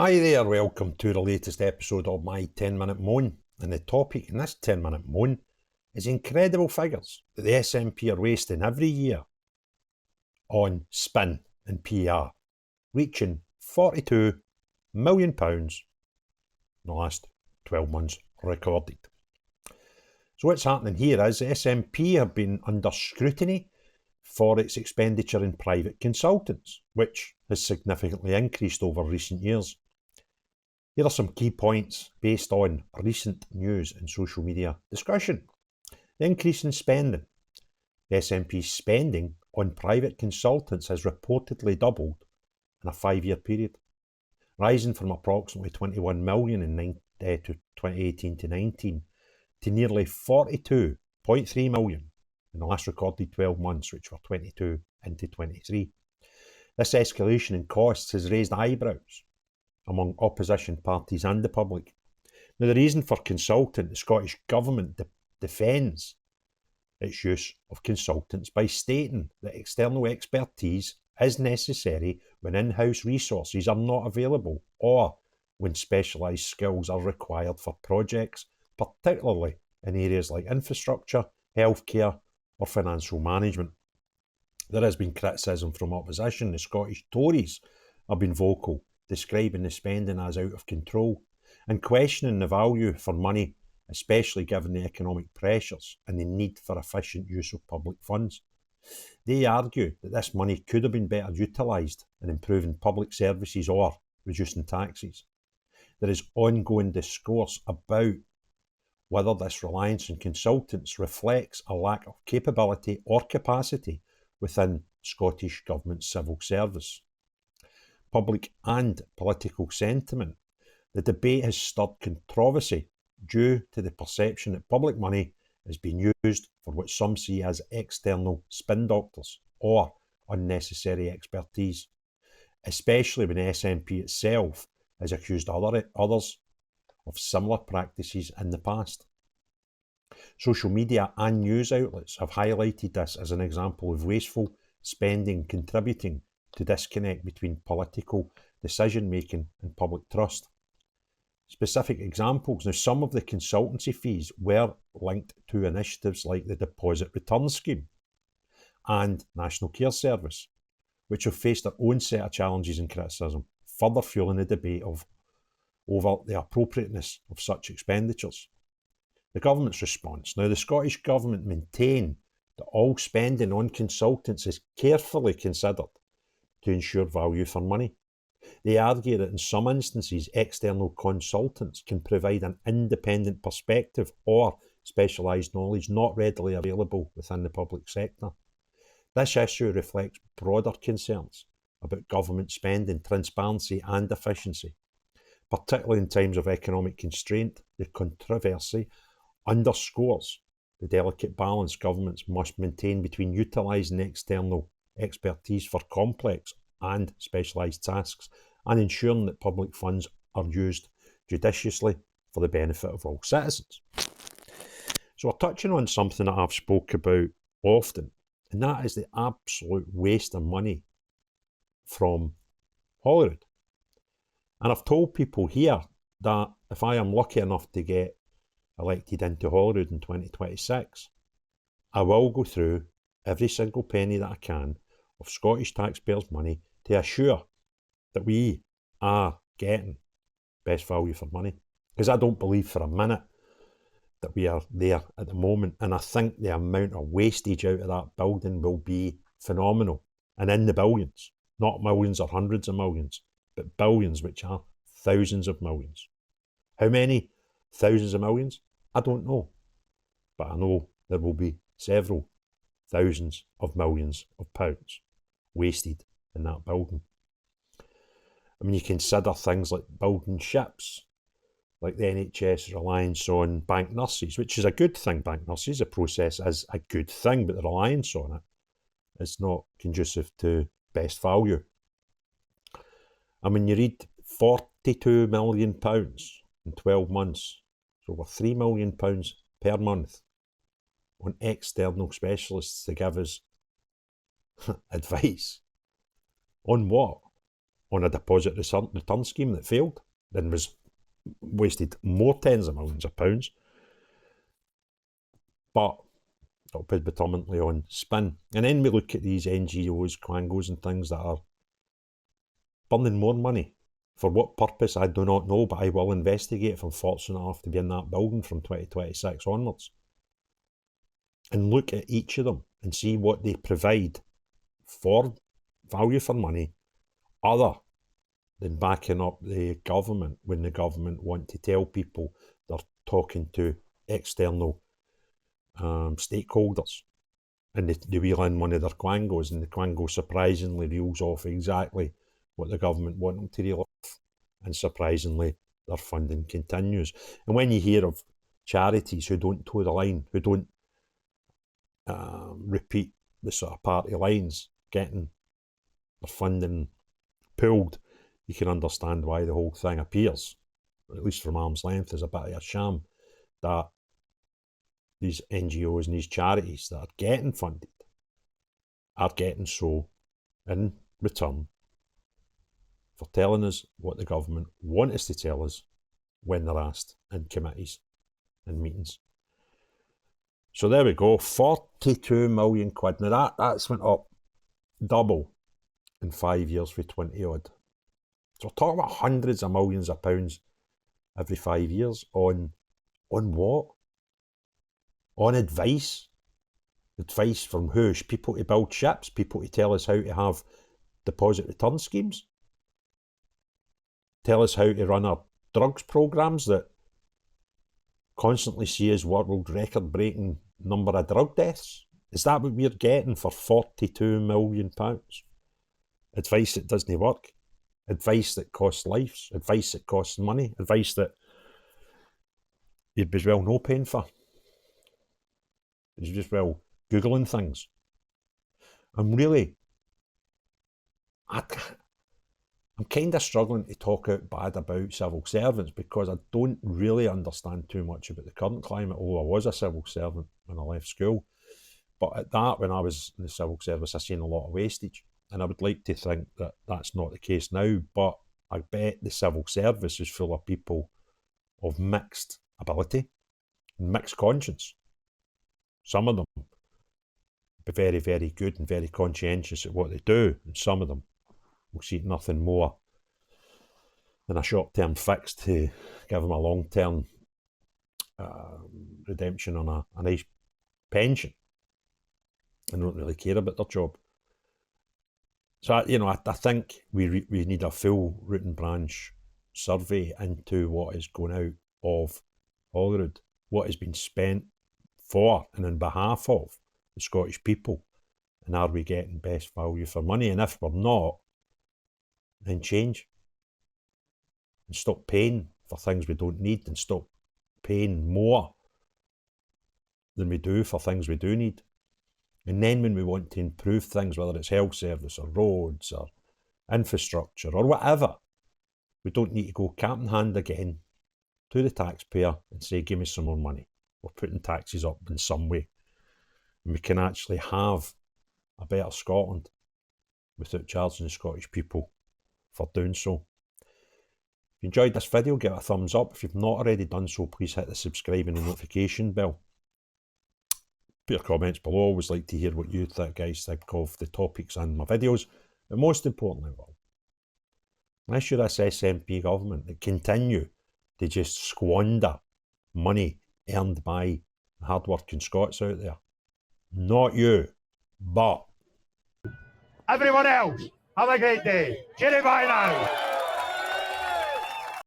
Hi there, welcome to the latest episode of my 10-minute moan. And the topic in this 10-minute moan is incredible figures that the SNP are wasting every year on spin and PR, reaching £42 million in the last 12 months recorded. So what's happening here is the SNP have been under scrutiny for its expenditure in private consultants, which has significantly increased over recent years. Here are some key points based on recent news and social media discussion. The increase in spending. The SNP's spending on private consultants has reportedly doubled in a 5-year period, rising from approximately 21 million in 2018 to 19 to nearly 42.3 million in the last recorded 12 months, which were 22 into 23. This escalation in costs has raised eyebrows among opposition parties and the public. Now, the reason for consultant, the Scottish Government defends its use of consultants by stating that external expertise is necessary when in-house resources are not available or when specialised skills are required for projects, particularly in areas like infrastructure, healthcare or financial management. There has been criticism from opposition. The Scottish Tories have been vocal, describing the spending as out of control and questioning the value for money, especially given the economic pressures and the need for efficient use of public funds. They argue that this money could have been better utilised in improving public services or reducing taxes. There is ongoing discourse about whether this reliance on consultants reflects a lack of capability or capacity within Scottish Government civil service. Public and political sentiment. The debate has stirred controversy due to the perception that public money is being used for what some see as external spin doctors or unnecessary expertise, especially when the SNP itself has accused others of similar practices in the past. Social media and news outlets have highlighted this as an example of wasteful spending contributing to disconnect between political decision-making and public trust. Specific examples. Now, some of the consultancy fees were linked to initiatives like the Deposit Return Scheme and National Care Service, which have faced their own set of challenges and criticism, further fuelling the debate over the appropriateness of such expenditures. The government's response. Now, the Scottish Government maintain that all spending on consultants is carefully considered to ensure value for money. They argue that in some instances, external consultants can provide an independent perspective or specialised knowledge not readily available within the public sector. This issue reflects broader concerns about government spending, transparency and efficiency. Particularly in times of economic constraint, the controversy underscores the delicate balance governments must maintain between utilising external expertise for complex and specialised tasks and ensuring that public funds are used judiciously for the benefit of all citizens. So we're touching on something that I've spoke about often, and that is the absolute waste of money from Holyrood. And I've told people here that if I am lucky enough to get elected into Holyrood in 2026, I will go through every single penny that I can of Scottish taxpayers' money to assure that we are getting best value for money. Because I don't believe for a minute that we are there at the moment. And I think the amount of wastage out of that building will be phenomenal and in the billions, not millions or hundreds of millions, but billions, which are thousands of millions. How many thousands of millions? I don't know. But I know there will be several thousands of millions of pounds wasted in that building. I mean, you consider things like building ships, like the NHS reliance on bank nurses, which is a good thing. Bank nurses, the process is a good thing, but the reliance on it is not conducive to best value. I mean, you read £42 million in 12 months, so over £3 million per month on external specialists to give us advice. On what? on a deposit return scheme that failed and was wasted more tens of millions of pounds. But it'll be predominantly on spin. And then we look at these NGOs, quangos and things that are burning more money. For what purpose, I do not know, but I will investigate if I'm fortunate enough to be in that building from 2026 onwards. And look at each of them and see what they provide for value for money, other than backing up the government when the government want to tell people they're talking to external stakeholders. And they wheel in one of their quangos, and the quango surprisingly reels off exactly what the government want them to reel off. And surprisingly, their funding continues. And when you hear of charities who don't toe the line, who don't repeat the sort of party lines, getting their funding pulled, you can understand why the whole thing appears, at least from arm's length, as a bit of a sham, that these NGOs and these charities that are getting funded are getting so in return for telling us what the government want us to tell us when they're asked in committees and meetings. So there we go, 42 million quid. Now that's went up double in 5 years for 20 odd. So we're talking about hundreds of millions of pounds every 5 years on what? On advice. Advice from who? People to build ships, people to tell us how to have deposit return schemes, tell us how to run our drugs programmes that constantly see us world record breaking number of drug deaths. Is that what we're getting for £42 million? Advice that doesn't work, advice that costs lives, advice that costs money, advice that you'd be as well no paying for. It's just well Googling things. I'm kind of struggling to talk out bad about civil servants because I don't really understand too much about the current climate, although I was a civil servant when I left school. But at that, when I was in the civil service, I seen a lot of wastage. And I would like to think that that's not the case now, but I bet the civil service is full of people of mixed ability, mixed conscience. Some of them be very, very good and very conscientious at what they do, and some of them will see nothing more than a short-term fix to give them a long-term redemption on a nice pension, and don't really care about their job. So, I think we need a full root and branch survey into what is going out of Holyrood, what has been spent for and on behalf of the Scottish people, and are we getting best value for money? And if we're not, then change and stop paying for things we don't need and stop paying more than we do for things we do need. And then when we want to improve things, whether it's health service or roads or infrastructure or whatever, we don't need to go cap in hand again to the taxpayer and say, give me some more money. We're putting taxes up in some way. And we can actually have a better Scotland without charging the Scottish people for doing so. If you enjoyed this video, give it a thumbs up. If you've not already done so, please hit the subscribe and the notification bell. Put your comments below. I always like to hear what you guys think of the topics in my videos. And most importantly, unless you're this SNP government that continue to just squander money earned by hard-working Scots out there. Not you, but everyone else. Have a great day. Cheerio, bye now.